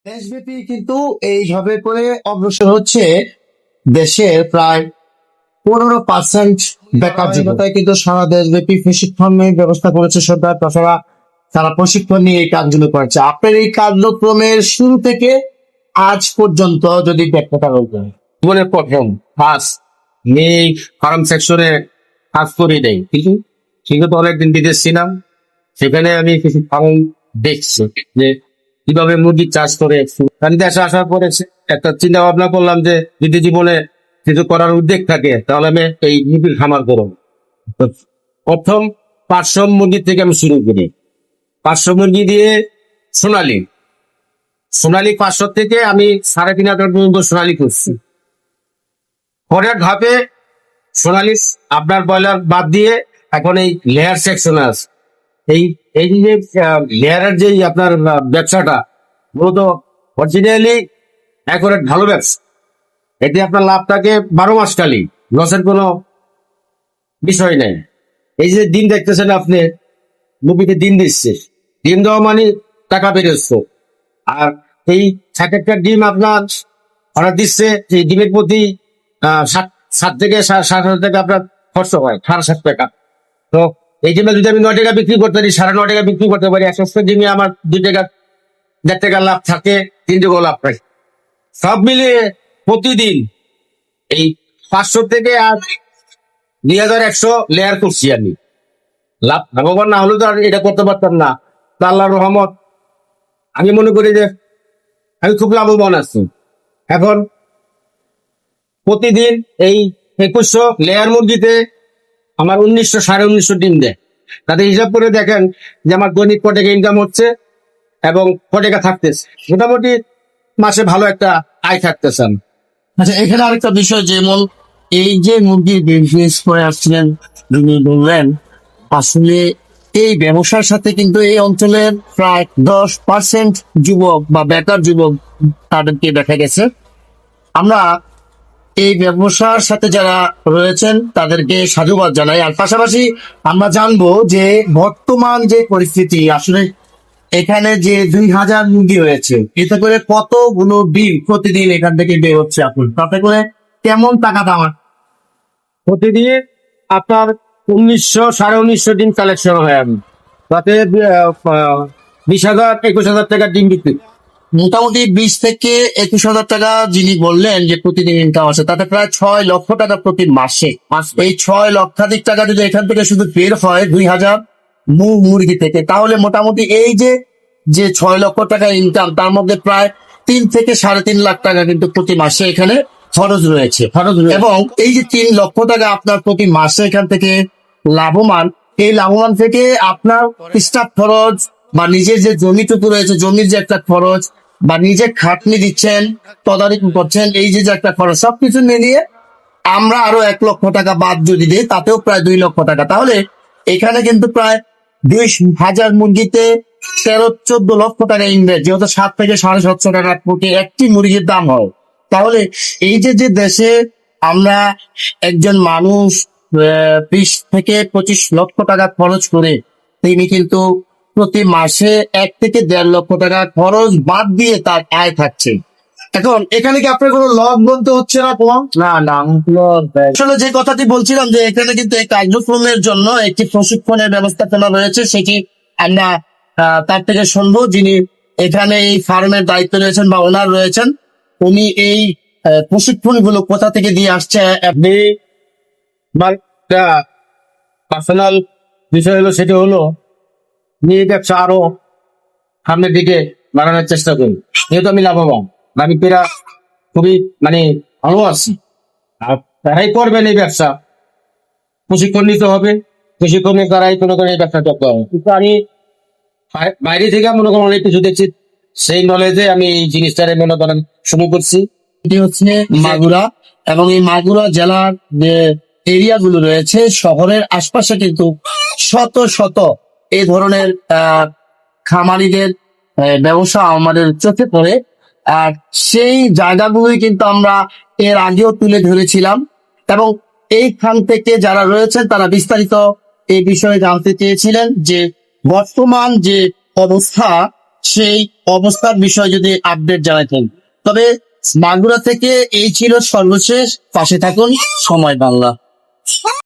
দেশব্যাপী কিন্তু এইভাবে করে অগ্রসর হচ্ছে দেশের প্রায় 15% বেকার যুবতায় কিন্তু সারা দেশব্যাপী প্রশিক্ষণের ব্যবস্থা করেছে সরকার। তাছাড়া তারা প্রশিক্ষণ নিয়ে এই কাজগুলো করেছে। আপনার এই কার্যক্রমের শুরু থেকে আজ পর্যন্ত যদি ব্যর্থতা বলতেন। জীবনের প্রথম ফার্স্ট এই ফার্ম সেকশনে কাজ করে দেয়, কিন্তু সেগুলো অনেকদিন বিদেশ ছিলাম, সেখানে আমি কিছু ফার্ম দেখছি যে কিভাবে মুরগির চাষ করে। আমি দেশে আসার পরে একটা চিন্তা ভাবনা করলাম যে যদি জীবনে কিছু করার উদ্যোগ থাকে তাহলে আমি এই মুরগির খামার করবো। তো প্রথম 500 মুরগি থেকে আমি শুরু করি। 500 মুরগি দিয়ে সোনালী 500 থেকে আমি 3500 পর্যন্ত সোনালী করছি। পরের ধাপে সোনালী আপনার ব্রয়লার বাদ দিয়ে এখন এই লেয়ার সেকশন আছে। এই এই যে লেয়ারের যে আপনার ব্যবসাটা মূলত অরিজিনালি একেবারে ভালো ব্যবসা। এতে আপনার লাভ থাকে 12 মাস খালি, লসের কোনো বিষয় নেই। এই যে দিন দেখতেছেন আপনি, মুভিতে দিন দিচ্ছে, ডিম দেওয়া মানে টাকা বেরোচ্ছে। আর এই 60টা ডিম আপনার অর্ডার দিচ্ছে, এই ডিমের প্রতি 7 থেকে 7.5 টাকা আপনার খরচ হয়, 7.5 টাকা। তো এই ডিমে যদি আমি 9 টাকা বিক্রি করতে পারি, 9.5 টাকা বিক্রি করতে পারি, 100 ডিমে আমার 2 টাকা 1.5 টাকা লাভ থাকে, 3 টাকা লাভ থাকে। সব মিলিয়ে প্রতিদিন এই 500 থেকে আর 2100 লেয়ার করছি আমি। লাভবান না হলে তো আর এটা করতে পারতাম না। আল্লাহর রহমত, আমি মনে করি যে আমি খুব লাভবান আছি। এখন প্রতিদিন এই 2100 লেয়ার মুরগিতে আমার 1900 1950 ডিম দেয়। তাতে হিসাব করে দেখেন যে আমার দৈনিক কত টাকা ইনকাম হচ্ছে এবং কত টাকা থাকতেছে। মোটামুটি মাসে ভালো একটা আয় থাকতেছে। আচ্ছা, এখানে আরেকটা বিষয়, যেমন এই যে মুরগির বিজনেস করে আসছিলেন, তুমি বললেন আসলে এই ব্যবসার সাথে কিন্তু এই অঞ্চলের প্রায় 10% যুবক বা বেকার যুবক তাদেরকে দেখা গেছে। আমরা এই ব্যবসার সাথে যারা রয়েছেন তাদেরকে সাধুবাদ জানাই। আর পাশাপাশি আমরা জানবো যে বর্তমান যে পরিস্থিতি, আসলে এখানে যে 2000 মুরগি রয়েছে, এতে করে কতগুলো ডিম প্রতিদিন এখান থেকে বের হচ্ছে আপনার, তাতে করে কেমন টাকা দাম? প্রতিদিন আপনার 1900 1950 ডিম কালেকশন হয়। আমি তাতে 20,000 21,000 টাকা ডিম বিক্রি। মোটামুটি 20 থেকে 21,000 টাকা যিনি বললেন যে প্রতিদিন ইনকাম আছে, তাতে প্রায় 6 লক্ষ টাকা প্রতি মাসে। এই 6 লক্ষাধিক টাকা যদি এখান থেকে শুধু বের হয় 2000 মুরগি থেকে, তাহলে মোটামুটি এই যে 6 লক্ষ টাকা ইনকাম, তার মধ্যে প্রায় 3 থেকে 3.5 লাখ টাকা কিন্তু প্রতি মাসে এখানে খরচ রয়েছে। এবং এই যে 3 লক্ষ টাকা আপনার প্রতি মাসে এখান থেকে লাভবান, এই লাভবান থেকে আপনার স্টাফ খরচ বা নিজের যে জমিটুকু রয়েছে, জমির যে একটা খরচ বা নিজে খাটনি দিচ্ছেন, তদারকি করছেন, এই যে একটা খরচ, সবকিছু মিলিয়ে আমরা আরো 1 লক্ষ টাকা বাদ যদি দিই, তাতেও প্রায় 2 লক্ষ টাকা। তাহলে এখানে কিন্তু প্রায় 2000 মুরগিতে 13-14 লক্ষ টাকা ইনভেস্ট, যেহেতু 7 থেকে 750 টাকা প্রতি একটি মুরগির দাম হয়। তাহলে এই যে দেশে আমরা একজন মানুষ 20 থেকে 25 লক্ষ টাকা খরচ করে, তিনি কিন্তু প্রতি মাসে 1 থেকে 1.5 লক্ষ টাকা খরচ বাদ দিয়ে তার আয় থাকছে। এখন এখানে কি আপনার কোনো লস বলতে হচ্ছে না? তোমার না আসলে যে কথাটি বলছিলাম যে এখানে কিন্তু এই কার্যক্রমের জন্য একটি প্রশিক্ষণের ব্যবস্থা করা রয়েছে, সেটি আমরা তার থেকে শুনবো, যিনি এখানে এই ফার্মের দায়িত্ব রয়েছেন বা ওনার রয়েছেন। উনি এই প্রশিক্ষণ গুলো কোথা থেকে দিয়ে আসছে? আপনি পার্সোনাল বিষয় হলো, সেটা হলো নিয়ে ব্যবসা আরো সামনের দিকে বাড়ানোর চেষ্টা করি। যেহেতু আমি লাভবান, আমি পেরা খুবই ভালো আছি। আর তারাই করবেন এই ব্যবসা, প্রশিক্ষণ নিতে হবে, প্রশিক্ষণের দ্বারাই কোনো এই ব্যবসা করতে হবে। কিন্তু আমি বাইরে থেকে মনে করেন অনেক কিছু দেখছি, সেই নলেজে আমি এই জিনিসটারে মনে করেন শুরু করছি। এটি হচ্ছে মাগুরা, এবং এই মাগুরা জেলার যে এরিয়া গুলো রয়েছে, শহরের আশপাশে কিন্তু শত শত এই ধরনের খামারিদের ব্যবসা আমাদের চোখে পড়ে। আর সেই জায়গাগুলোই কিন্তু আমরা এর আগেও তুলে ধরেছিলাম, এবং এইখান থেকে যারা রয়েছেন তারা বিস্তারিত এই বিষয়ে জানতে চেয়েছিলেন যে বর্তমান যে অবস্থা, সেই অবস্থার বিষয় যদি আপডেট জানাতেন। তবে মাগুরা থেকে এই ছিল সর্বশেষ। পাশে থাকুন সময় বাংলা।